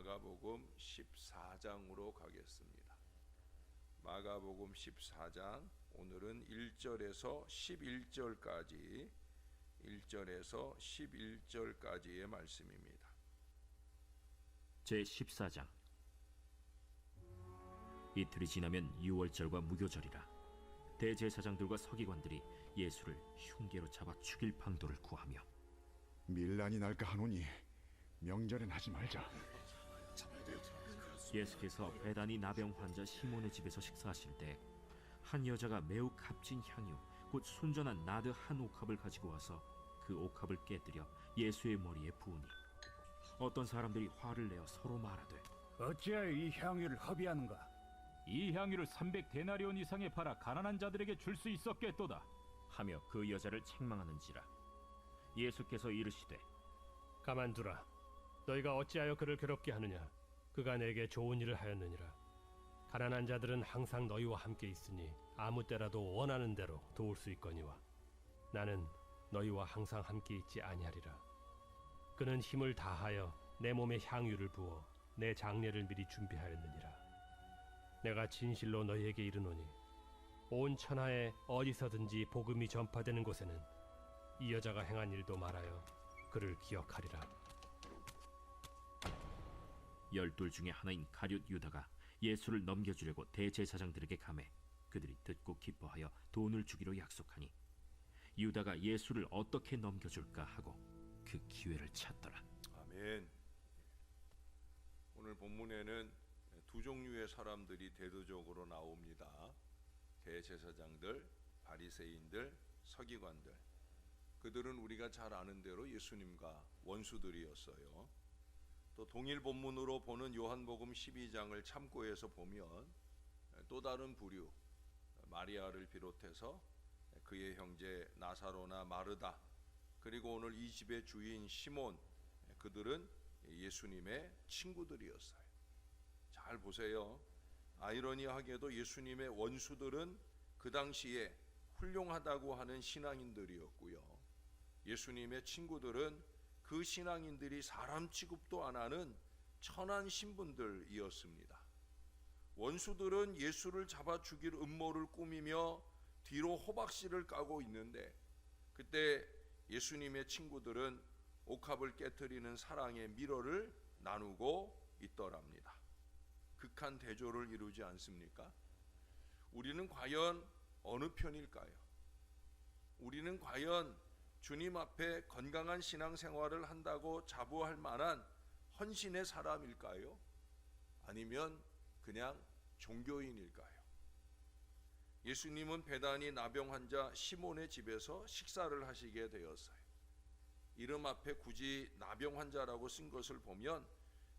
마가복음 14장으로 가겠습니다. 마가복음 14장, 오늘은 1절에서 11절까지의 말씀입니다. 제14장. 이틀이 지나면 유월절과 무교절이라 대제사장들과 서기관들이 예수를 흉계로 잡아 죽일 방도를 구하며 밀란이 날까 하노니 명절엔 하지 말자. 예수께서 베다니 나병 환자 시몬의 집에서 식사하실 때 한 여자가 매우 값진 향유 곧 순전한 나드 한 옥합을 가지고 와서 그 옥합을 깨뜨려 예수의 머리에 부으니 어떤 사람들이 화를 내어 서로 말하되 어찌하여 이 향유를 허비하는가? 이 향유를 300데나리온 이상에 팔아 가난한 자들에게 줄 수 있었겠도다 하며 그 여자를 책망하는지라. 예수께서 이르시되 가만두라. 너희가 어찌하여 그를 괴롭게 하느냐? 그가 내게 좋은 일을 하였느니라. 가난한 자들은 항상 너희와 함께 있으니 아무 때라도 원하는 대로 도울 수 있거니와 나는 너희와 항상 함께 있지 아니하리라. 그는 힘을 다하여 내 몸에 향유를 부어 내 장례를 미리 준비하였느니라. 내가 진실로 너희에게 이르노니 온 천하에 어디서든지 복음이 전파되는 곳에는 이 여자가 행한 일도 말하여 그를 기억하리라. 12 중에 하나인 가룟 유다가 예수를 넘겨주려고 대제사장들에게 가매 그들이 듣고 기뻐하여 돈을 주기로 약속하니 유다가 예수를 어떻게 넘겨줄까 하고 그 기회를 찾더라. 아멘. 오늘 본문에는 두 종류의 사람들이 대표적으로 나옵니다. 대제사장들, 바리새인들, 서기관들. 그들은 우리가 잘 아는 대로 예수님과 원수들이었어요. 또 동일 본문으로 보는 요한복음 12장을 참고해서 보면 또 다른 부류, 마리아를 비롯해서 그의 형제 나사로나 마르다, 그리고 오늘 이 집의 주인 시몬, 그들은 예수님의 친구들이었어요. 잘 보세요. 아이러니하게도 예수님의 원수들은 그 당시에 훌륭하다고 하는 신앙인들이었고요, 예수님의 친구들은 그 신앙인들이 사람 취급도 안 하는 천한 신분들이었습니다. 원수들은 예수를 잡아 죽일 음모를 꾸미며 뒤로 호박씨를 까고 있는데, 그때 예수님의 친구들은 옥합을 깨트리는 사랑의 미러를 나누고 있더랍니다. 극한 대조를 이루지 않습니까? 우리는 과연 어느 편일까요? 우리는 과연 주님 앞에 건강한 신앙생활을 한다고 자부할 만한 헌신의 사람일까요? 아니면 그냥 종교인일까요? 예수님은 베다니 나병 환자 시몬의 집에서 식사를 하시게 되었어요. 이름 앞에 굳이 나병 환자라고 쓴 것을 보면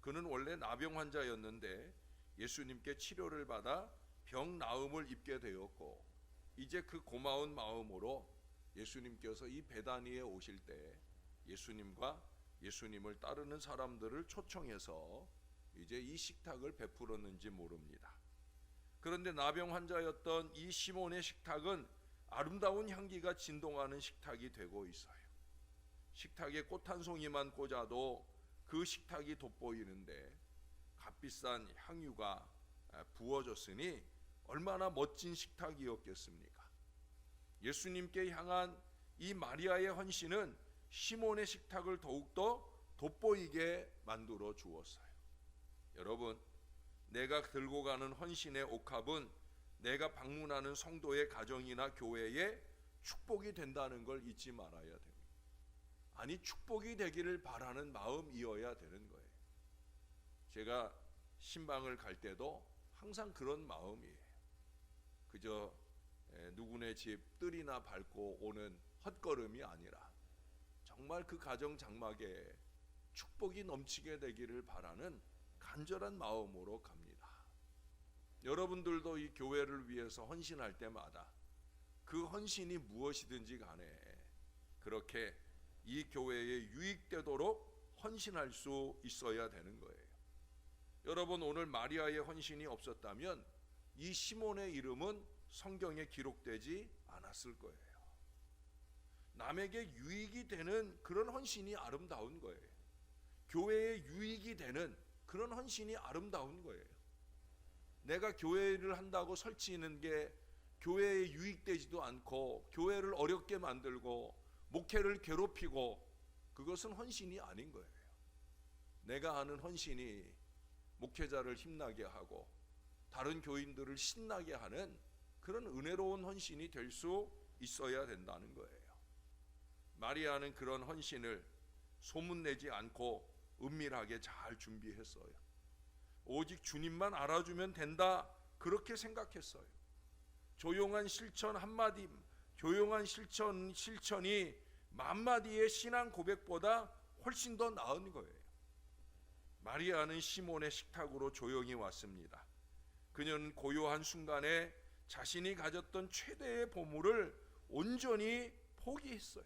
그는 원래 나병 환자였는데 예수님께 치료를 받아 병 나음을 입게 되었고, 이제 그 고마운 마음으로 예수님께서 이 베다니에 오실 때 예수님과 예수님을 따르는 사람들을 초청해서 이제 이 식탁을 베풀었는지 모릅니다. 그런데 나병 환자였던 이 시몬의 식탁은 아름다운 향기가 진동하는 식탁이 되고 있어요. 식탁에 꽃 한 송이만 꽂아도 그 식탁이 돋보이는데 값비싼 향유가 부어졌으니 얼마나 멋진 식탁이었겠습니까? 예수님께 향한 이 마리아의 헌신은 시몬의 식탁을 더욱더 돋보이게 만들어 주었어요. 여러분, 내가 들고 가는 헌신의 옥합은 내가 방문하는 성도의 가정이나 교회에 축복이 된다는 걸 잊지 말아야 됩니다. 아니, 축복이 되기를 바라는 마음이어야 되는 거예요. 제가 신방을 갈 때도 항상 그런 마음이에요. 그저 누구네 집 뜰이나 밟고 오는 헛걸음이 아니라 정말 그 가정 장막에 축복이 넘치게 되기를 바라는 간절한 마음으로 갑니다. 여러분들도 이 교회를 위해서 헌신할 때마다 그 헌신이 무엇이든지 간에 그렇게 이 교회에 유익되도록 헌신할 수 있어야 되는 거예요. 여러분, 오늘 마리아의 헌신이 없었다면 이 시몬의 이름은 성경에 기록되지 않았을 거예요. 남에게 유익이 되는 그런 헌신이 아름다운 거예요. 교회에 유익이 되는 그런 헌신이 아름다운 거예요. 내가 교회를 한다고 설치는 게 교회에 유익되지도 않고 교회를 어렵게 만들고 목회를 괴롭히고, 그것은 헌신이 아닌 거예요. 내가 하는 헌신이 목회자를 힘나게 하고 다른 교인들을 신나게 하는 그런 은혜로운 헌신이 될 수 있어야 된다는 거예요. 마리아는 그런 헌신을 소문내지 않고 은밀하게 잘 준비했어요. 오직 주님만 알아주면 된다, 그렇게 생각했어요. 조용한 실천 한마디, 조용한 실천이 만마디의 신앙 고백보다 훨씬 더 나은 거예요. 마리아는 시몬의 식탁으로 조용히 왔습니다. 그녀는 고요한 순간에 자신이 가졌던 최대의 보물을 온전히 포기했어요.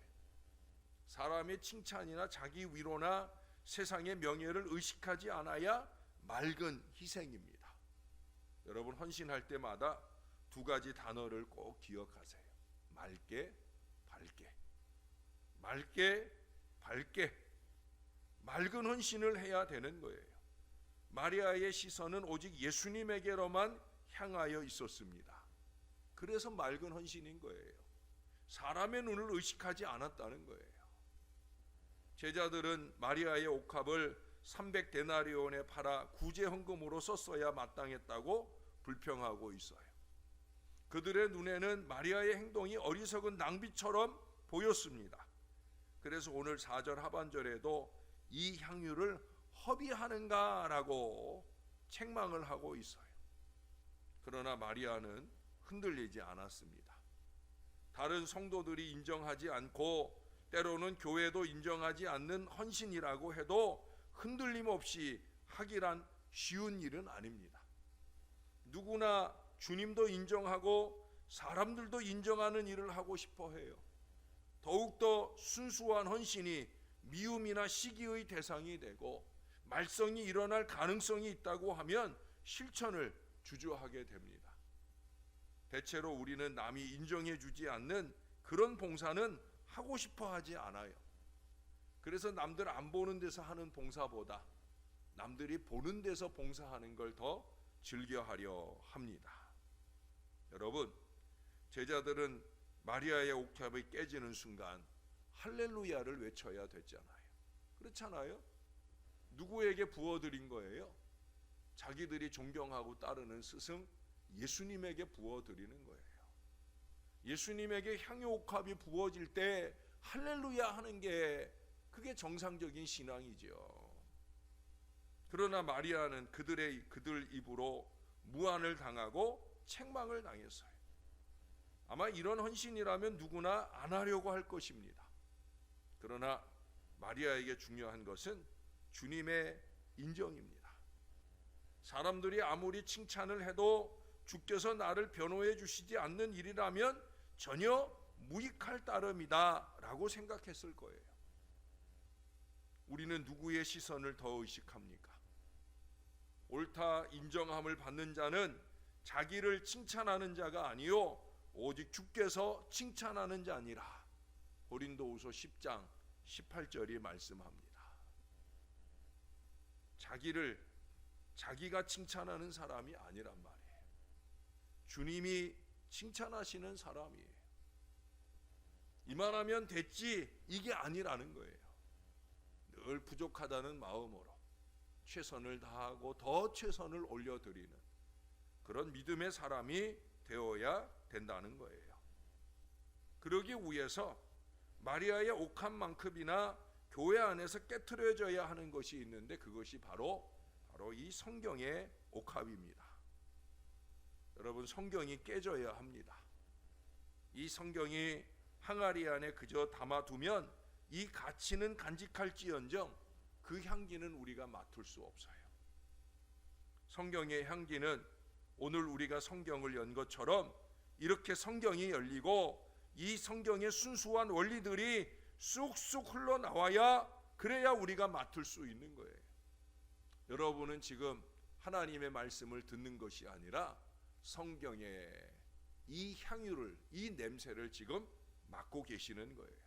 사람의 칭찬이나 자기 위로나 세상의 명예를 의식하지 않아야 맑은 희생입니다. 여러분, 헌신할 때마다 두 가지 단어를 꼭 기억하세요. 맑게, 밝게. 맑게, 밝게. 맑은 헌신을 해야 되는 거예요. 마리아의 시선은 오직 예수님에게로만 향하여 있었습니다. 그래서 맑은 헌신인 거예요. 사람의 눈을 의식하지 않았다는 거예요. 제자들은 마리아의 옥합을 300데나리온에 팔아 구제 헌금으로 썼어야 마땅했다고 불평하고 있어요. 그들의 눈에는 마리아의 행동이 어리석은 낭비처럼 보였습니다. 그래서 오늘 4절 하반절에도 이 향유를 허비하는가라고 책망을 하고 있어요. 그러나 마리아는 흔들리지 않았습니다. 다른 성도들이 인정하지 않고 때로는 교회도 인정하지 않는 헌신이라고 해도 흔들림 없이 하기란 쉬운 일은 아닙니다. 누구나 주님도 인정하고 사람들도 인정하는 일을 하고 싶어 해요. 더욱더 순수한 헌신이 미움이나 시기의 대상이 되고 말썽이 일어날 가능성이 있다고 하면 실천을 주저하게 됩니다. 대체로 우리는 남이 인정해 주지 않는 그런 봉사는 하고 싶어 하지 않아요. 그래서 남들 안 보는 데서 하는 봉사보다 남들이 보는 데서 봉사하는 걸 더 즐겨하려 합니다. 여러분, 제자들은 마리아의 옥탑이 깨지는 순간 할렐루야를 외쳐야 됐잖아요. 그렇잖아요? 누구에게 부어드린 거예요? 자기들이 존경하고 따르는 스승 예수님에게 부어드리는 거예요. 예수님에게 향유 옥합이 부어질 때 할렐루야 하는 게 그게 정상적인 신앙이죠. 그러나 마리아는 그들 입으로 무안을 당하고 책망을 당했어요. 아마 이런 헌신이라면 누구나 안 하려고 할 것입니다. 그러나 마리아에게 중요한 것은 주님의 인정입니다. 사람들이 아무리 칭찬을 해도 주께서 나를 변호해 주시지 않는 일이라면 전혀 무익할 따름이다 라고 생각했을 거예요. 우리는 누구의 시선을 더 의식합니까? 옳다 인정함을 받는 자는 자기를 칭찬하는 자가 아니요 오직 주께서 칭찬하는 자니라. 고린도후서 10장 18절이 말씀합니다. 자기가 칭찬하는 사람이 아니란 말이에요. 주님이 칭찬하시는 사람이에요. 이만하면 됐지 이게 아니라는 거예요. 늘 부족하다는 마음으로 최선을 다하고 더 최선을 올려드리는 그런 믿음의 사람이 되어야 된다는 거예요. 그러기 위해서 마리아의 옥합만큼이나 교회 안에서 깨트려져야 하는 것이 있는데 그것이 바로 이 성경의 옥합입니다. 여러분, 성경이 깨져야 합니다. 이 성경이 항아리 안에 그저 담아두면 이 가치는 간직할지언정 그 향기는 우리가 맡을 수 없어요. 성경의 향기는 오늘 우리가 성경을 연 것처럼 이렇게 성경이 열리고 이 성경의 순수한 원리들이 쑥쑥 흘러나와야 그래야 우리가 맡을 수 있는 거예요. 여러분은 지금 하나님의 말씀을 듣는 것이 아니라 성경의 이 향유를, 이 냄새를 지금 맡고 계시는 거예요.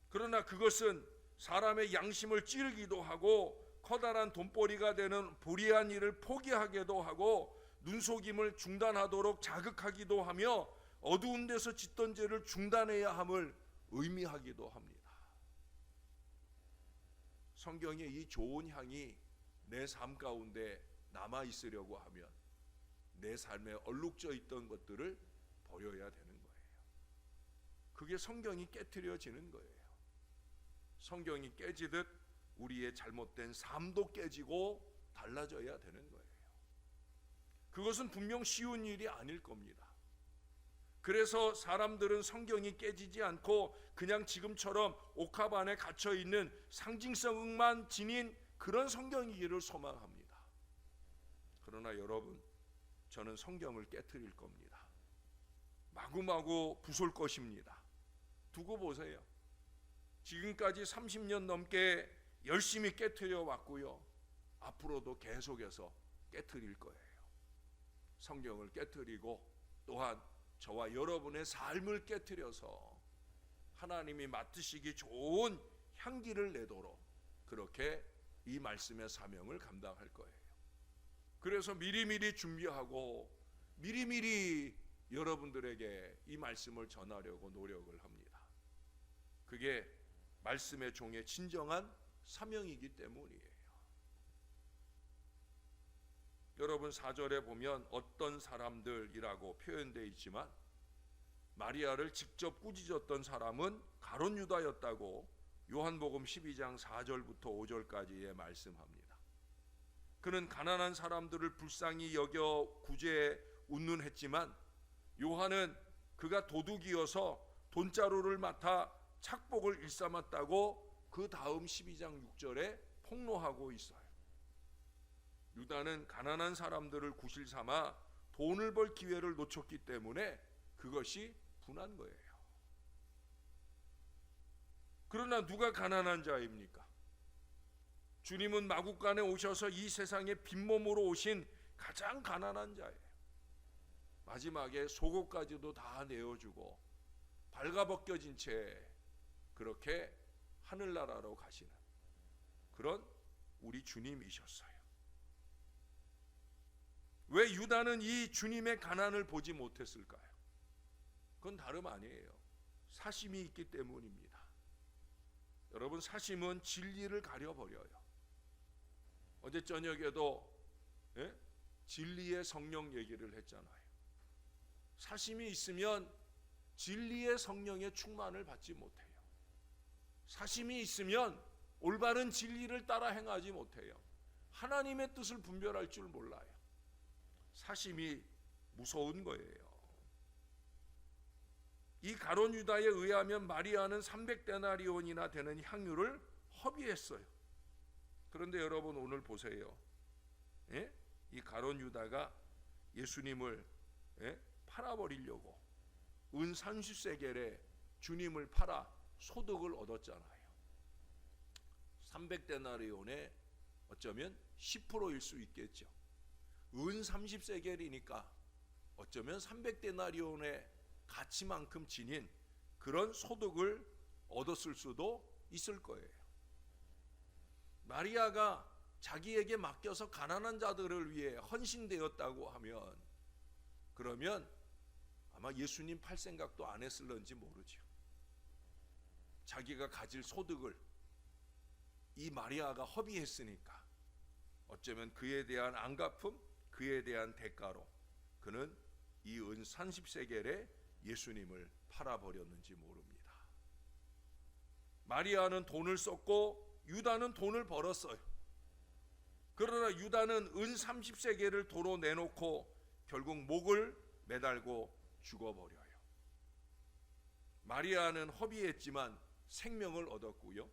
그러나 그것은 사람의 양심을 찌르기도 하고 커다란 돈벌이가 되는 불의한 일을 포기하게도 하고 눈속임을 중단하도록 자극하기도 하며 어두운 데서 짓던 죄를 중단해야 함을 의미하기도 합니다. 성경의 이 좋은 향이 내 삶 가운데 남아 있으려고 하면 내 삶에 얼룩져 있던 것들을 버려야 되는 거예요. 그게 성경이 깨트려지는 거예요. 성경이 깨지듯 우리의 잘못된 삶도 깨지고 달라져야 되는 거예요. 그것은 분명 쉬운 일이 아닐 겁니다. 그래서 사람들은 성경이 깨지지 않고 그냥 지금처럼 옥합 안에 갇혀 있는 상징성만 지닌 그런 성경이기를 소망합니다. 그러나 여러분, 저는 성경을 깨트릴 겁니다. 마구마구 부술 것입니다. 두고 보세요. 지금까지 30년 넘게 열심히 깨트려 왔고요. 앞으로도 계속해서 깨트릴 거예요. 성경을 깨트리고 또한 저와 여러분의 삶을 깨트려서 하나님이 맡으시기 좋은 향기를 내도록 그렇게 이 말씀의 사명을 감당할 거예요. 그래서 미리미리 준비하고 미리미리 여러분들에게 이 말씀을 전하려고 노력을 합니다. 그게 말씀의 종의 진정한 사명이기 때문이에요. 여러분 4절에 보면 어떤 사람들이라고 표현되어 있지만 마리아를 직접 꾸짖었던 사람은 가룟 유다였다고 요한복음 12장 4절부터 5절까지에 말씀합니다. 그는 가난한 사람들을 불쌍히 여겨 구제에 운운했지만 요한은 그가 도둑이어서 돈자루를 맡아 착복을 일삼았다고 그 다음 12장 6절에 폭로하고 있어요. 유다는 가난한 사람들을 구실 삼아 돈을 벌 기회를 놓쳤기 때문에 그것이 분한 거예요. 그러나 누가 가난한 자입니까? 주님은 마국간에 오셔서 이 세상에 빈몸으로 오신 가장 가난한 자예요. 마지막에 속옷까지도 다 내어주고 발가벗겨진 채 그렇게 하늘나라로 가시는 그런 우리 주님이셨어요. 왜 유다는 이 주님의 가난을 보지 못했을까요? 그건 다름 아니에요. 사심이 있기 때문입니다. 여러분, 사심은 진리를 가려버려요. 어제 저녁에도 진리의 성령 얘기를 했잖아요. 사심이 있으면 진리의 성령의 충만을 받지 못해요. 사심이 있으면 올바른 진리를 따라 행하지 못해요. 하나님의 뜻을 분별할 줄 몰라요. 사심이 무서운 거예요. 이 가룟 유다에 의하면 마리아는 300데나리온이나 되는 향유를 허비했어요. 그런데 여러분 오늘 보세요. 이 가룟 유다가 예수님을 팔아버리려고 은 30세겔에 주님을 팔아 소득을 얻었잖아요. 300데나리온의 어쩌면 10%일 수 있겠죠. 은 30세겔이니까 어쩌면 300데나리온의 가치만큼 지닌 그런 소득을 얻었을 수도 있을 거예요. 마리아가 자기에게 맡겨서 가난한 자들을 위해 헌신되었다고 하면 그러면 아마 예수님 팔 생각도 안 했을런지 모르죠. 자기가 가질 소득을 이 마리아가 허비했으니까 어쩌면 그에 대한 안갚음, 그에 대한 대가로 그는 이 은 30세겔에 예수님을 팔아버렸는지 모릅니다. 마리아는 돈을 썼고 유다는 돈을 벌었어요. 그러나 유다는 은 30세겔을 도로 내놓고 결국 목을 매달고 죽어버려요. 마리아는 허비했지만 생명을 얻었고요.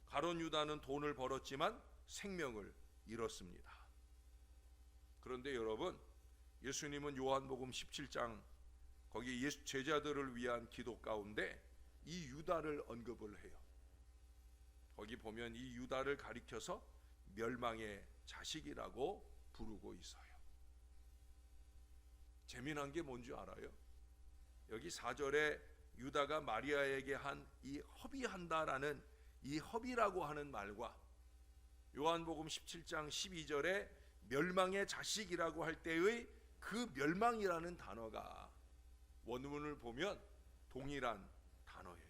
가룟 유다는 돈을 벌었지만 생명을 잃었습니다. 그런데 여러분, 예수님은 요한복음 17장 거기 예수 제자들을 위한 기도 가운데 이 유다를 언급을 해요. 거기 보면 이 유다를 가리켜서 멸망의 자식이라고 부르고 있어요. 재미난 게 뭔지 알아요? 여기 4절에 유다가 마리아에게 한 이 허비한다라는 이 허비라고 하는 말과 요한복음 17장 12절에 멸망의 자식이라고 할 때의 그 멸망이라는 단어가 원문을 보면 동일한 단어예요.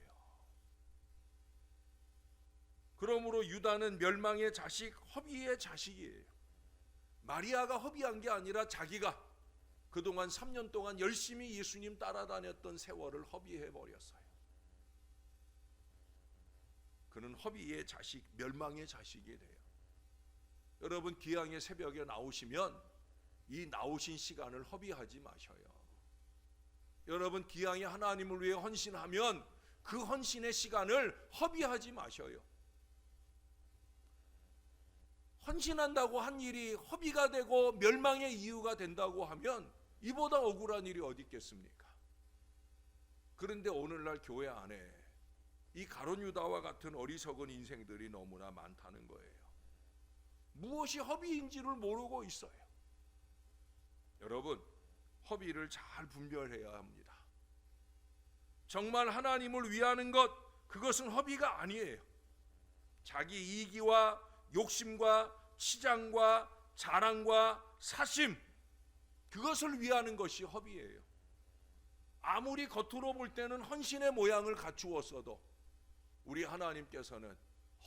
그러므로 유다는 멸망의 자식, 허비의 자식이에요. 마리아가 허비한 게 아니라 자기가 그동안 3년 동안 열심히 예수님 따라다녔던 세월을 허비해 버렸어요. 그는 허비의 자식, 멸망의 자식이 돼요. 여러분, 귀향의 새벽에 나오시면 이 나오신 시간을 허비하지 마셔요. 여러분, 귀향에 하나님을 위해 헌신하면 그 헌신의 시간을 허비하지 마셔요. 헌신한다고 한 일이 허비가 되고 멸망의 이유가 된다고 하면 이보다 억울한 일이 어디 있겠습니까? 그런데 오늘날 교회 안에 이 가룟 유다와 같은 어리석은 인생들이 너무나 많다는 거예요. 무엇이 허비인지를 모르고 있어요. 여러분, 허비를 잘 분별해야 합니다. 정말 하나님을 위하는 것, 그것은 허비가 아니에요. 자기 이기와 욕심과 치장과 자랑과 사심, 그것을 위하는 것이 허비예요. 아무리 겉으로 볼 때는 헌신의 모양을 갖추었어도 우리 하나님께서는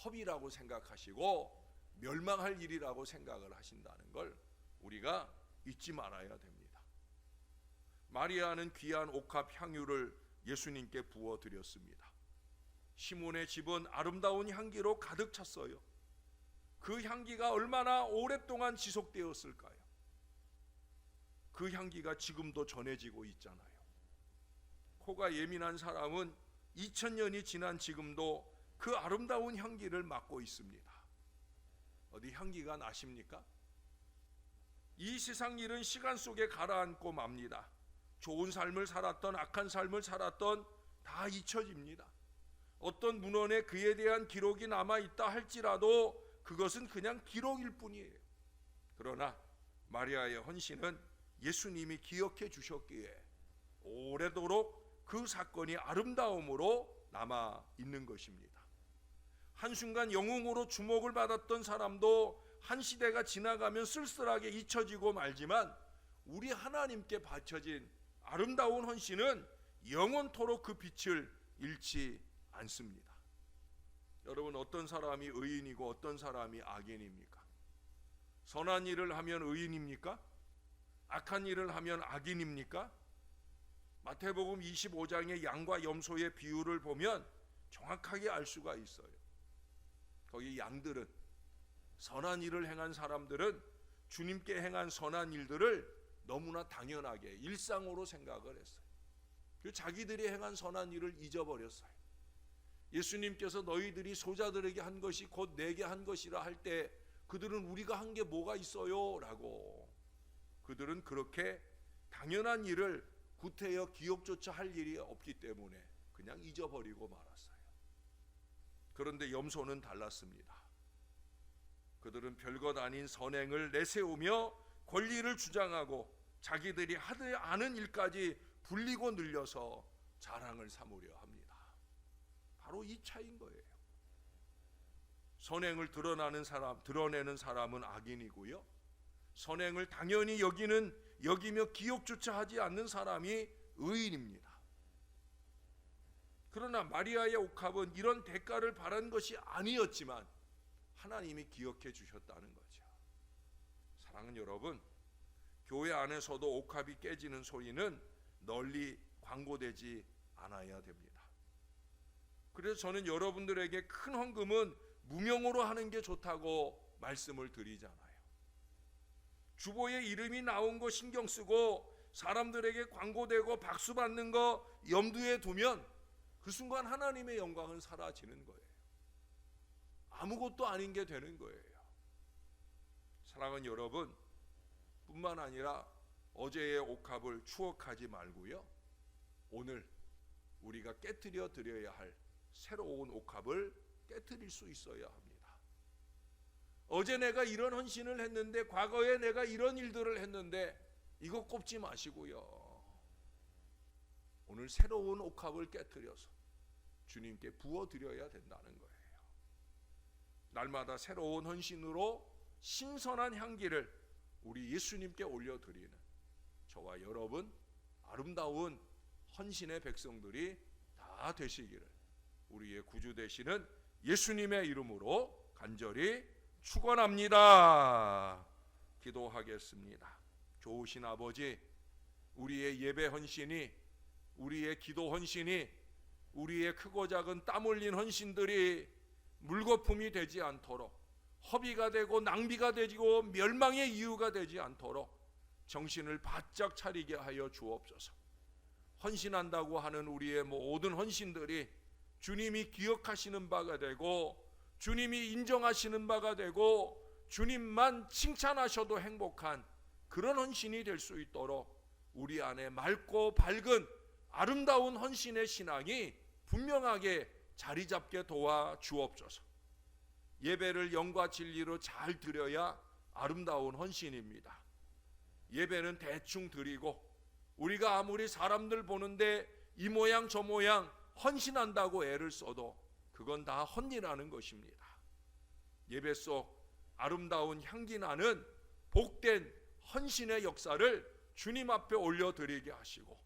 허비라고 생각하시고 멸망할 일이라고 생각을 하신다는 걸 우리가 잊지 말아야 됩니다. 마리아는 귀한 옥합 향유를 예수님께 부어드렸습니다. 시몬의 집은 아름다운 향기로 가득 찼어요. 그 향기가 얼마나 오랫동안 지속되었을까요? 그 향기가 지금도 전해지고 있잖아요. 코가 예민한 사람은 2000년이 지난 지금도 그 아름다운 향기를 맡고 있습니다. 어디 향기가 나십니까? 이 세상 일은 시간 속에 가라앉고 맙니다. 좋은 삶을 살았던 악한 삶을 살았던 다 잊혀집니다. 어떤 문헌에 그에 대한 기록이 남아있다 할지라도 그것은 그냥 기록일 뿐이에요. 그러나 마리아의 헌신은 예수님이 기억해 주셨기에 오래도록 그 사건이 아름다움으로 남아 있는 것입니다. 한순간 영웅으로 주목을 받았던 사람도 한 시대가 지나가면 쓸쓸하게 잊혀지고 말지만 우리 하나님께 바쳐진 아름다운 헌신은 영원토록 그 빛을 잃지 않습니다. 여러분, 어떤 사람이 의인이고 어떤 사람이 악인입니까? 선한 일을 하면 의인입니까? 악한 일을 하면 악인입니까? 마태복음 25장의 양과 염소의 비유를 보면 정확하게 알 수가 있어요. 거기 양들은, 선한 일을 행한 사람들은 주님께 행한 선한 일들을 너무나 당연하게 일상으로 생각을 했어요. 그 자기들이 행한 선한 일을 잊어버렸어요. 예수님께서 너희들이 소자들에게 한 것이 곧 내게 한 것이라 할 때 그들은 우리가 한 게 뭐가 있어요? 라고 그들은 그렇게 당연한 일을 구태여 기억조차 할 일이 없기 때문에 그냥 잊어버리고 말았어요. 그런데 염소는 달랐습니다. 그들은 별것 아닌 선행을 내세우며 권리를 주장하고 자기들이 하지 않은 일까지 불리고 늘려서 자랑을 삼으려 합니다. 바로 이 차이인 거예요. 선행을 드러내는 사람은 악인이고요, 선행을 당연히 여기며 기억조차 하지 않는 사람이 의인입니다. 그러나 마리아의 옥합은 이런 대가를 바란 것이 아니었지만 하나님이 기억해 주셨다는 거죠. 사랑하는 여러분, 교회 안에서도 옥합이 깨지는 소리는 널리 광고되지 않아야 됩니다. 그래서 저는 여러분들에게 큰 헌금은 무명으로 하는 게 좋다고 말씀을 드리잖아요. 주보에 이름이 나온 거 신경 쓰고 사람들에게 광고되고 박수 받는 거 염두에 두면 그 순간 하나님의 영광은 사라지는 거예요. 아무것도 아닌 게 되는 거예요. 사랑하는 여러분, 뿐만 아니라 어제의 옥합을 추억하지 말고요, 오늘 우리가 깨트려 드려야 할 새로운 옥합을 깨트릴 수 있어야 합니다. 어제 내가 이런 헌신을 했는데, 과거에 내가 이런 일들을 했는데 이거 꼽지 마시고요, 오늘 새로운 옥합을 깨트려서 주님께 부어드려야 된다는 거예요. 날마다 새로운 헌신으로 신선한 향기를 우리 예수님께 올려드리는 저와 여러분 아름다운 헌신의 백성들이 다 되시기를 우리의 구주 되시는 예수님의 이름으로 간절히 축원합니다. 기도하겠습니다. 좋으신 아버지, 우리의 예배 헌신이, 우리의 기도 헌신이, 우리의 크고 작은 땀 흘린 헌신들이 물거품이 되지 않도록, 허비가 되고 낭비가 되고 멸망의 이유가 되지 않도록 정신을 바짝 차리게 하여 주옵소서. 헌신한다고 하는 우리의 모든 헌신들이 주님이 기억하시는 바가 되고, 주님이 인정하시는 바가 되고, 주님만 칭찬하셔도 행복한 그런 헌신이 될 수 있도록 우리 안에 맑고 밝은 아름다운 헌신의 신앙이 분명하게 자리 잡게 도와 주옵소서. 예배를 영과 진리로 잘 드려야 아름다운 헌신입니다. 예배는 대충 드리고 우리가 아무리 사람들 보는데 이 모양 저 모양 헌신한다고 애를 써도 그건 다 헛일하는 것입니다. 예배 속 아름다운 향기 나는 복된 헌신의 역사를 주님 앞에 올려드리게 하시고,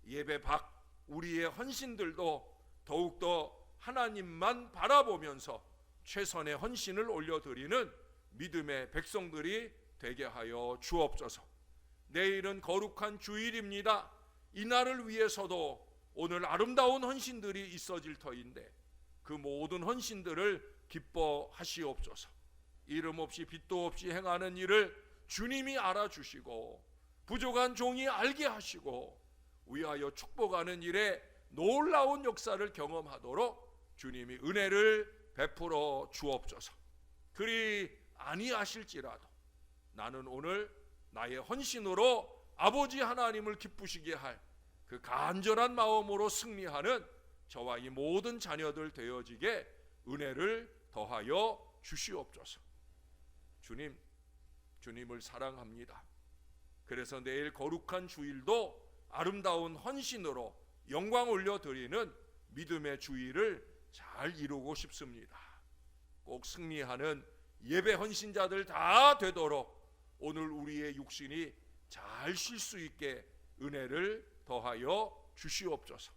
예배 밖 우리의 헌신들도 더욱더 하나님만 바라보면서 최선의 헌신을 올려드리는 믿음의 백성들이 되게 하여 주옵소서. 내일은 거룩한 주일입니다. 이날을 위해서도 오늘 아름다운 헌신들이 있어질 터인데 그 모든 헌신들을 기뻐하시옵소서. 이름 없이 빛도 없이 행하는 일을 주님이 알아주시고 부족한 종이 알게 하시고 위하여 축복하는 일에 놀라운 역사를 경험하도록 주님이 은혜를 베풀어 주옵소서. 그리 아니하실지라도 나는 오늘 나의 헌신으로 아버지 하나님을 기쁘시게 할 그 간절한 마음으로 승리하는 저와 이 모든 자녀들 되어지게 은혜를 더하여 주시옵소서. 주님을 사랑합니다. 그래서 내일 거룩한 주일도 아름다운 헌신으로 영광 올려드리는 믿음의 주일을 잘 이루고 싶습니다. 꼭 승리하는 예배 헌신자들 다 되도록 오늘 우리의 육신이 잘 쉴 수 있게 은혜를 더하여 주시옵소서.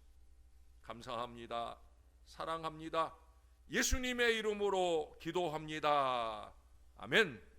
감사합니다. 사랑합니다. 예수님의 이름으로 기도합니다. 아멘.